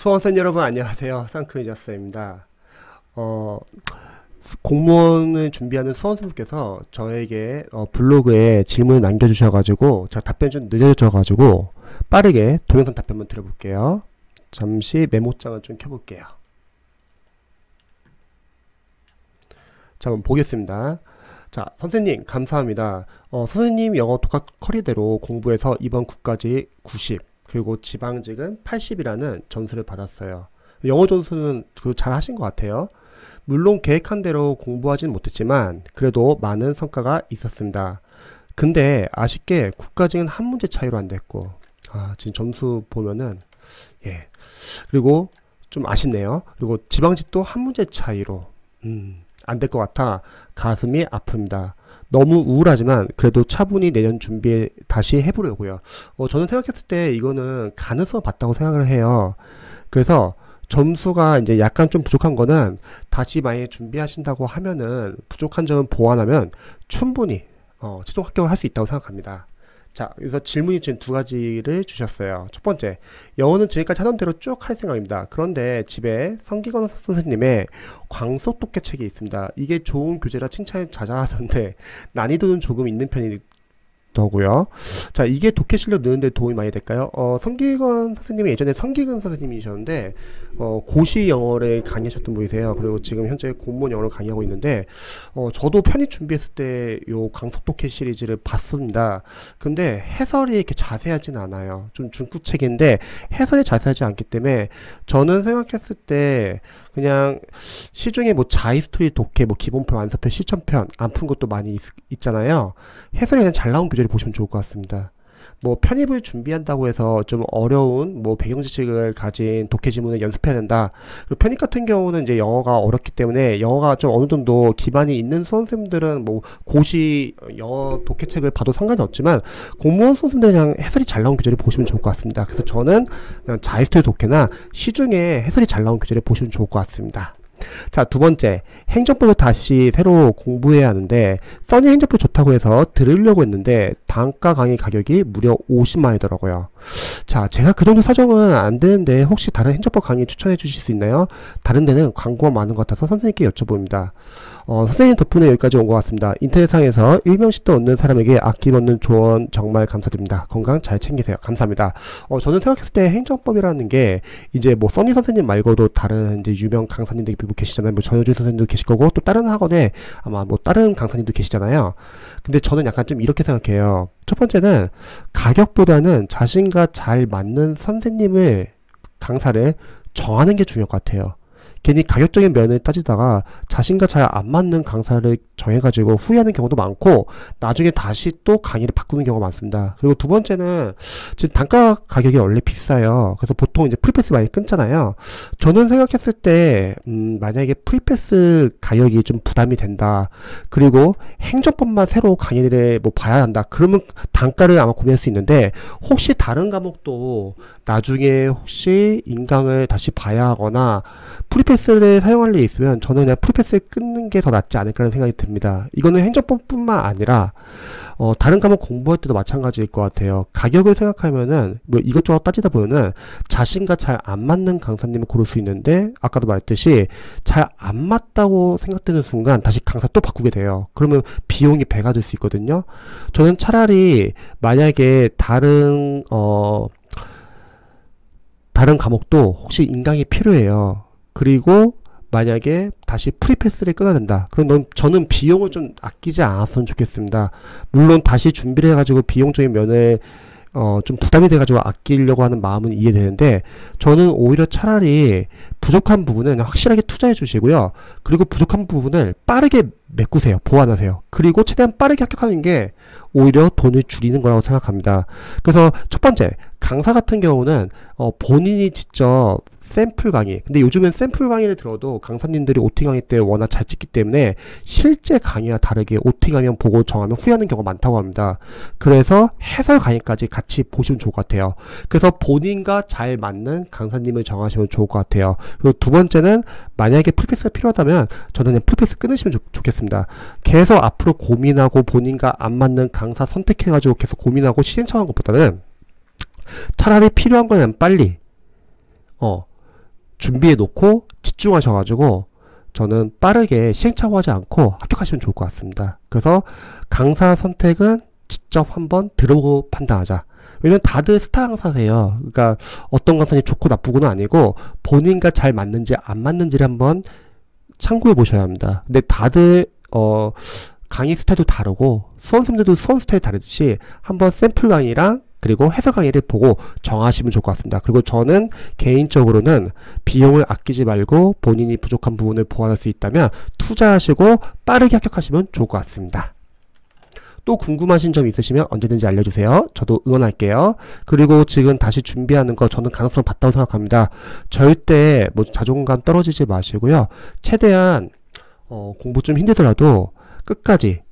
수험생 여러분 안녕하세요. 쌍크이저스입니다. 공무원을 준비하는 수험생분께서 저에게 블로그에 질문을 남겨주셔가지고 제가 답변이 좀 늦어져가지고 빠르게 동영상 답변만 드려볼게요. 잠시 메모장을 좀 켜볼게요. 자, 한번 보겠습니다. 자, 선생님 감사합니다. 선생님 영어 독학 커리대로 공부해서 이번 국가직 90 그리고 지방직은 80이라는 점수를 받았어요. 영어 점수는 잘 하신 것 같아요. 물론 계획한 대로 공부하진 못했지만 그래도 많은 성과가 있었습니다. 근데 아쉽게 국가직은 한 문제 차이로 안 됐고 지금 점수 보면은 그리고 좀 아쉽네요. 그리고 지방직도 한 문제 차이로 안 될 것 같아 가슴이 아픕니다. 너무 우울하지만 그래도 차분히 내년 준비에 다시 해보려고요. 저는 생각했을 때 이거는 가능성을 봤다고 생각을 해요. 그래서 점수가 이제 약간 좀 부족한 거는 다시 만약에 준비하신다고 하면은 부족한 점을 보완하면 충분히 최종 합격을 할 수 있다고 생각합니다. 자, 그래서 질문이 지금 두 가지를 주셨어요. 첫 번째, 영어는 지금까지 하던 대로 쭉 할 생각입니다. 그런데 집에 성기건 선생님의 광속독해 책이 있습니다. 이게 좋은 교재라 칭찬이 자자하던데 난이도는 조금 있는 편이더고요. 자, 이게 독해 실력 느는데 도움이 많이 될까요? 성기건 선생님이 예전에 성기근 선생님이셨는데 고시 영어를 강의하셨던 분이세요. 그리고 지금 현재 공무원 영어를 강의하고 있는데 저도 편입 준비했을 때 요 강속독해 시리즈를 봤습니다. 근데 해설이 이렇게 자세하진 않아요. 좀 중구책인데 해설이 자세하지 않기 때문에 저는 생각했을 때 그냥 시중에 뭐 자이스토리 독해, 뭐 기본편, 완서편, 실천편 안 푼 것도 많이 있잖아요. 해설이 그냥 잘 나온 교재를 보시면 좋을 것 같습니다. 뭐 편입을 준비한다고 해서 좀 어려운 뭐 배경 지식을 가진 독해 지문을 연습해야 된다. 그리고 편입 같은 경우는 이제 영어가 어렵기 때문에 영어가 좀 어느 정도 기반이 있는 수험생들은 뭐 고시 영어 독해책을 봐도 상관이 없지만 공무원 수험생들은 그냥 해설이 잘 나온 교재를 보시면 좋을 것 같습니다. 그래서 저는 그냥 자이스토리 독해나 시중에 해설이 잘 나온 교재를 보시면 좋을 것 같습니다. 자, 두 번째, 행정법을 다시 새로 공부해야 하는데 써니 행정법 좋다고 해서 들으려고 했는데 단가 강의 가격이 무려 50만원이더라고요. 자, 제가 그 정도 사정은 안 되는데 혹시 다른 행정법 강의 추천해 주실 수 있나요? 다른 데는 광고가 많은 것 같아서 선생님께 여쭤봅니다. 선생님 덕분에 여기까지 온 것 같습니다. 인터넷상에서 일명씩도 얻는 사람에게 아낌없는 조언 정말 감사드립니다. 건강 잘 챙기세요. 감사합니다. 저는 생각했을 때 행정법이라는 게 이제 뭐 써니 선생님 말고도 다른 이제 유명 강사님들이 계시잖아요. 뭐 전효준 선생님도 계실 거고 또 다른 학원에 아마 뭐 다른 강사님도 계시잖아요. 근데 저는 약간 좀 이렇게 생각해요. 첫 번째는 가격보다는 자신과 잘 맞는 선생님을 강사를 정하는 게 중요할 것 같아요. 괜히 가격적인 면을 따지다가 자신과 잘 안 맞는 강사를 정해가지고 후회하는 경우도 많고 나중에 다시 또 강의를 바꾸는 경우가 많습니다. 그리고 두 번째는 지금 단가 가격이 원래 비싸요. 그래서 보통 이제 프리패스 많이 끊잖아요. 저는 생각했을 때 만약에 프리패스 가격이 좀 부담이 된다. 그리고 행정법만 새로 강의를 뭐 봐야 한다. 그러면 단가를 아마 고민할 수 있는데 혹시 다른 과목도 나중에 혹시 인강을 다시 봐야 하거나 프리패스를 사용할 일이 있으면 저는 그냥 프리패스를 끊는 게 더 낫지 않을까라는 생각이 듭니다. 이거는 행정법뿐만 아니라 다른 과목 공부할 때도 마찬가지일 것 같아요. 가격을 생각하면은 뭐 이것저것 따지다 보면은 자신과 잘 안 맞는 강사님을 고를 수 있는데 아까도 말했듯이 잘 안 맞다고 생각되는 순간 다시 강사 또 바꾸게 돼요. 그러면 비용이 배가 될 수 있거든요. 저는 차라리 만약에 다른 과목도 혹시 인강이 필요해요. 그리고 만약에 다시 프리패스를 끊어야 된다. 그럼 저는 비용을 좀 아끼지 않았으면 좋겠습니다. 물론 다시 준비를 해가지고 비용적인 면에 좀 부담이 돼가지고 아끼려고 하는 마음은 이해되는데 저는 오히려 차라리 부족한 부분은 확실하게 투자해 주시고요. 그리고 부족한 부분을 빠르게 메꾸세요. 보완하세요. 그리고 최대한 빠르게 합격하는 게 오히려 돈을 줄이는 거라고 생각합니다. 그래서 첫 번째, 강사 같은 경우는 본인이 직접 샘플 강의, 근데 요즘엔 샘플 강의를 들어도 강사님들이 OT 강의 때 워낙 잘 찍기 때문에 실제 강의와 다르게 OT 강의만 보고 정하면 후회하는 경우가 많다고 합니다. 그래서 해설 강의까지 같이 보시면 좋을 것 같아요. 그래서 본인과 잘 맞는 강사님을 정하시면 좋을 것 같아요. 그리고 두 번째는 만약에 프리패스가 필요하다면 저는 그냥 프리패스 끊으시면 좋겠습니다. 계속 앞으로 고민하고 본인과 안 맞는 강사 선택해가지고 계속 고민하고 시행착오하는 것보다는 차라리 필요한 거는 빨리 준비해 놓고 집중하셔가지고 저는 빠르게 시행착오하지 않고 합격하시면 좋을 것 같습니다. 그래서 강사 선택은 직접 한번 들어보고 판단하자. 왜냐면 다들 스타 강사세요. 그러니까 어떤 강사님 좋고 나쁘고는 아니고 본인과 잘 맞는지 안 맞는지를 한번 참고해 보셔야 합니다. 근데 다들 강의 스타일도 다르고 수험생들도 수험 스타일이 다르듯이 한번 샘플 강의랑 그리고 해설 강의를 보고 정하시면 좋을 것 같습니다. 그리고 저는 개인적으로는 비용을 아끼지 말고 본인이 부족한 부분을 보완할 수 있다면 투자하시고 빠르게 합격하시면 좋을 것 같습니다. 또 궁금하신 점 있으시면 언제든지 알려주세요. 저도 응원할게요. 그리고 지금 다시 준비하는 거 저는 가능성 봤다고 생각합니다. 절대 뭐 자존감 떨어지지 마시고요. 최대한 공부 좀 힘들더라도 끝까지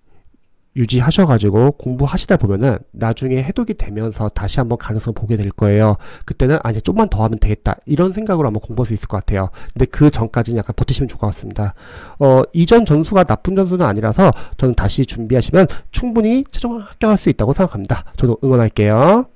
유지하셔가지고 공부하시다 보면은 나중에 해독이 되면서 다시 한번 가능성 보게 될 거예요. 그때는 이제 좀만 더 하면 되겠다 이런 생각으로 한번 공부할 수 있을 것 같아요. 근데 그 전까지는 약간 버티시면 좋을 것 같습니다. 이전 전수가 나쁜 전수는 아니라서 저는 다시 준비하시면 충분히 최종 합격할 수 있다고 생각합니다. 저도 응원할게요.